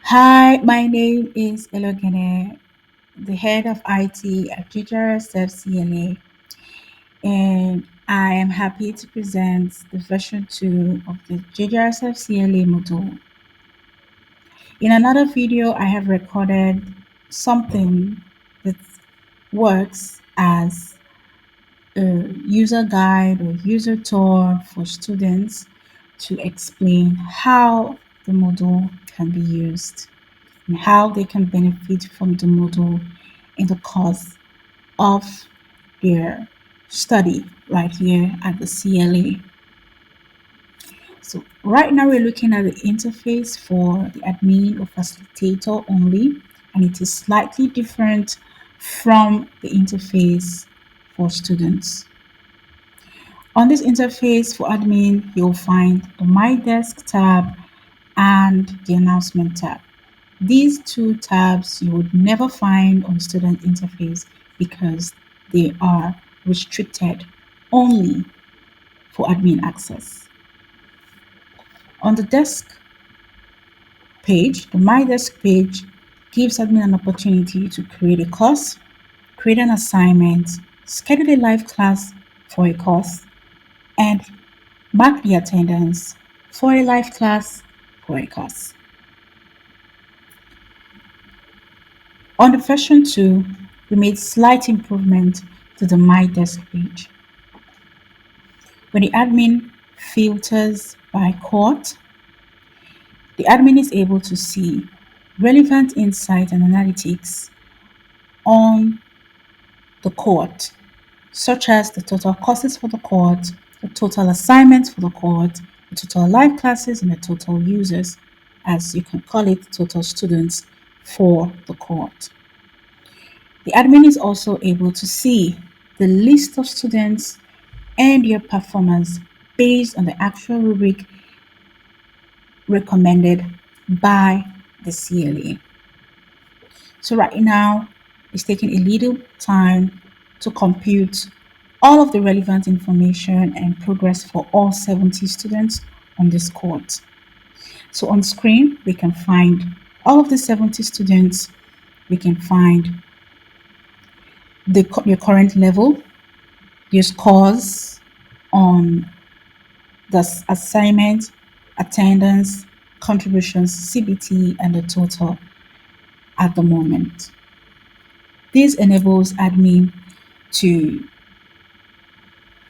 Hi, my name is Elogene, the head of IT at JJRSF CLA, and I am happy to present the version 2 of the JJRSF CLA module. In another video, I have recorded something that works as a user guide or user tour for students to explain how the module can be used and how they can benefit from the module in the course of their study right here at the CLA. So right now we're looking at the interface for the admin or facilitator only, and it is slightly different from the interface for students. On this interface for admin, you'll find the My Desk tab and the Announcement tab. These two tabs you would never find on student interface because they are restricted only for admin access. On the desk page, the My Desk page gives admin an opportunity to create a course, create an assignment, schedule a live class for a course, and mark the attendance for a live class for a course. On the version 2, we made slight improvement to the My Desk page. When the admin filters by cohort, the admin is able to see relevant insight and analytics on the cohort, such as the total courses for the cohort, the total assignments for the cohort, the total live classes, and the total users, as you can call it, total students for the cohort. The admin is also able to see the list of students and your performance based on the actual rubric recommended by the CLA. So right now, it's taking a little time to compute all of the relevant information and progress for all 70 students on this cohort. So on screen, we can find all of the 70 students. We can find your current level, your scores on the assignment, attendance, contributions, CBT, and the total at the moment. This enables admin to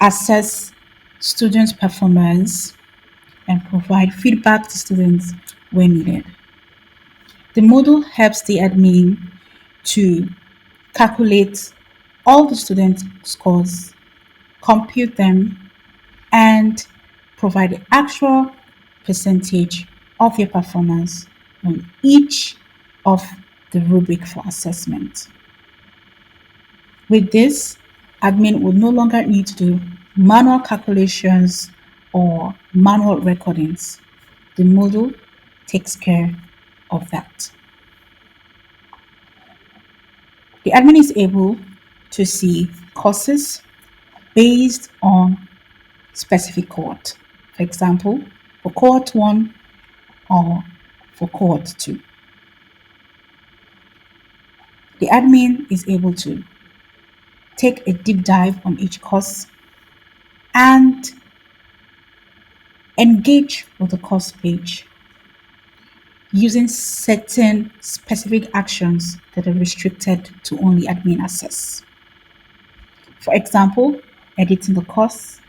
assess students' performance and provide feedback to students when needed. The model helps the admin to calculate all the student scores, compute them, and provide the actual percentage of your performance on each of the rubric for assessment. With this, admin would no longer need to do manual calculations or manual recordings. The module takes care of that. The admin is able to see courses based on specific cohort. For example, for cohort 1 or for cohort 2. The admin is able to take a deep dive on each course and engage with the course page using certain specific actions that are restricted to only admin access. For example, editing the course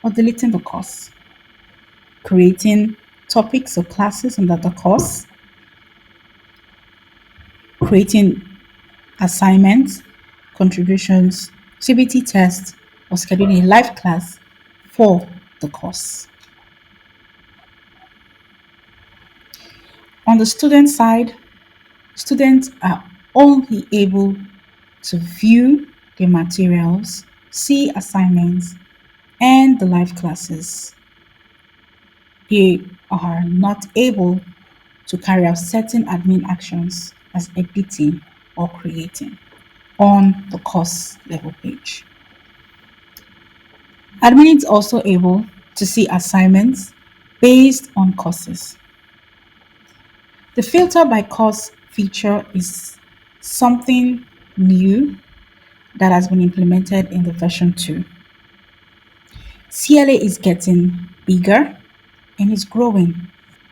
or deleting the course, creating topics or classes under the course, creating assignments, contributions, CBT tests, or scheduling a live class for the course. On the student side, students are only able to view their materials, see assignments, and the live classes. They are not able to carry out certain admin actions as editing or creating on the course level page. Admin is also able to see assignments based on courses. The filter by course feature is something new that has been implemented in the version 2. CLA is getting bigger and is growing.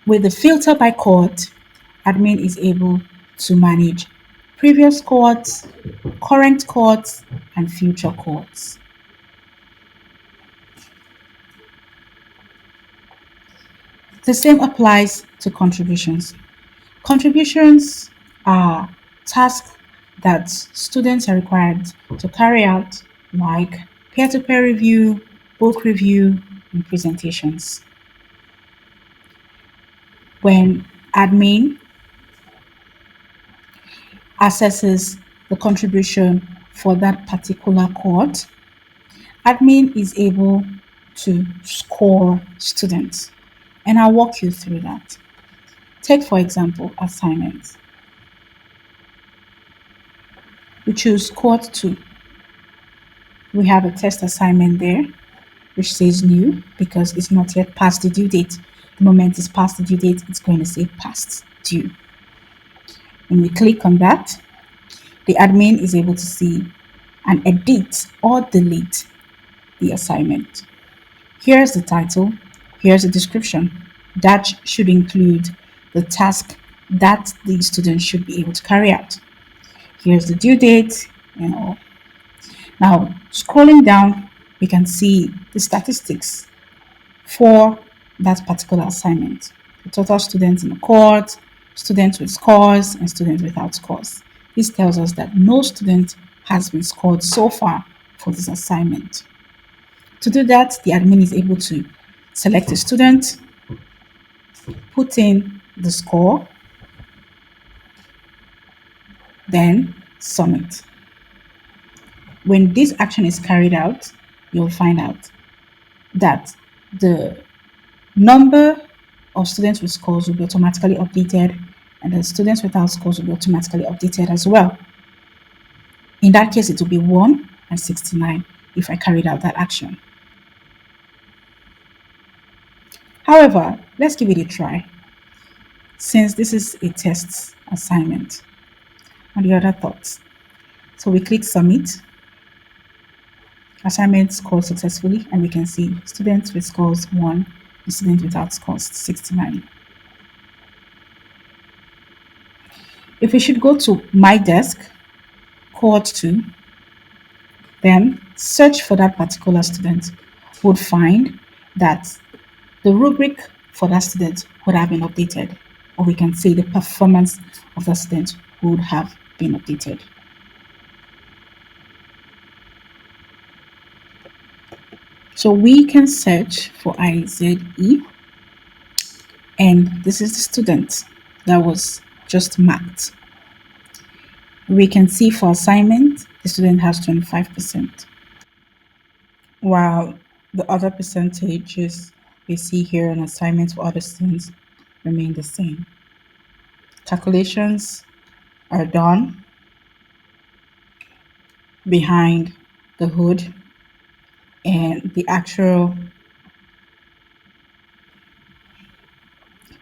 With the filter by cohort, admin is able to manage previous cohorts, current cohorts, and future cohorts. The same applies to contributions. Contributions are tasks that students are required to carry out, like peer-to-peer review, book review, and presentations. When admin assesses the contribution for that particular cohort, admin is able to score students. And I'll walk you through that. Take, for example, assignments. We choose cohort 2. We have a test assignment there, which says new because it's not yet past the due date. The moment it's past the due date, it's going to say past due. When we click on that, the admin is able to see and edit or delete the assignment. Here's the title, here's the description. That should include the task that the student should be able to carry out. Here's the due date and all. Now, scrolling down, we can see the statistics for that particular assignment. The total students in the cohort, students with scores, and students without scores. This tells us that no student has been scored so far for this assignment. To do that, the admin is able to select a student, put in the score, then submit. When this action is carried out, you'll find out that the number of students with scores will be automatically updated and the students without scores will be automatically updated as well. In that case, it will be 1 and 69 if I carried out that action. However, let's give it a try since this is a test assignment. And the other thoughts. So we click submit. Assignment scored successfully, and we can see students with scores 1 and students without scores 69. If we should go to my desk, cohort 2, then search for that particular student, would find that the rubric for that student would have been updated, or we can say the performance of the student would have been updated. So we can search for IZE, and this is the student that was just marked. We can see for assignment, the student has 25%, while the other percentages we see here on assignments for other students remain the same. Calculations are done behind the hood, and the actual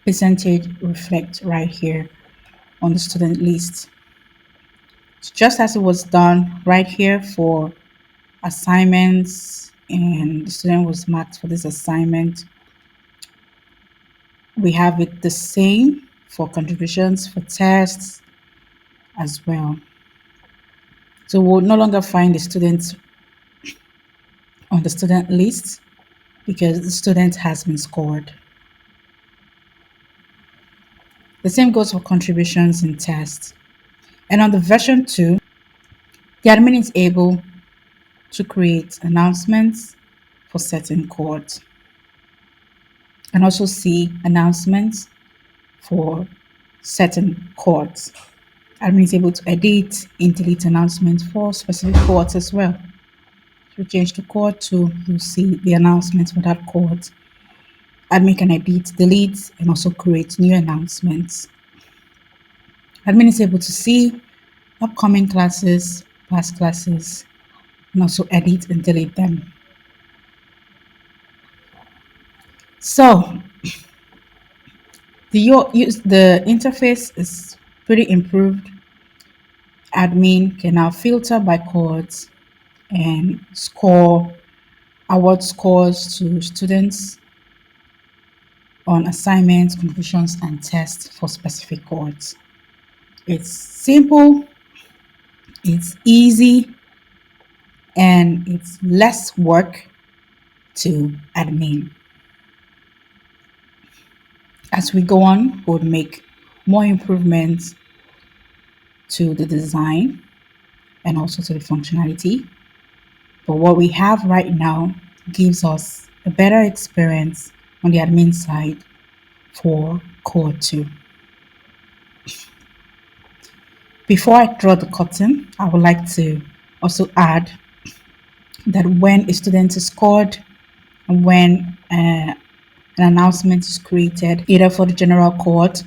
percentage reflects right here on the student list. So just as it was done right here for assignments and the student was marked for this assignment, we have it the same for contributions, for tests as well. So we'll no longer find the students on the student list because the student has been scored. The same goes for contributions and tests. And on the version 2, the admin is able to create announcements for certain cohorts and also see announcements for certain cohorts. Admin is able to edit and delete announcements for specific cohorts as well. If you change to cohort 2, you'll see the announcements for that cohort. Admin can edit, delete, and also create new announcements. Admin is able to see upcoming classes, past classes, and also edit and delete them. So The interface is pretty improved. Admin can now filter by codes and award scores to students on assignments, contributions, and tests for specific codes. It's simple, it's easy, and it's less work to admin. As we go on, we'll make more improvements to the design and also to the functionality. But what we have right now gives us a better experience on the admin side for Core 2. Before I draw the curtain, I would like to also add that when a student is scored and when an announcement is created, either for the general cohort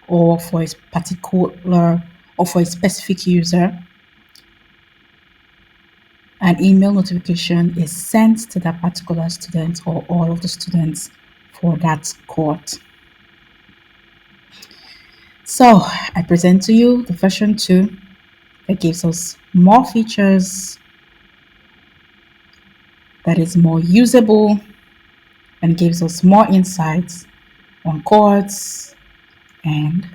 or for a particular or for a specific user, an email notification is sent to that particular student or all of the students for that cohort. So I present to you the version 2 that gives us more features, that is more usable, and gives us more insights on cohorts and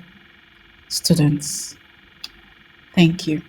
students. Thank you.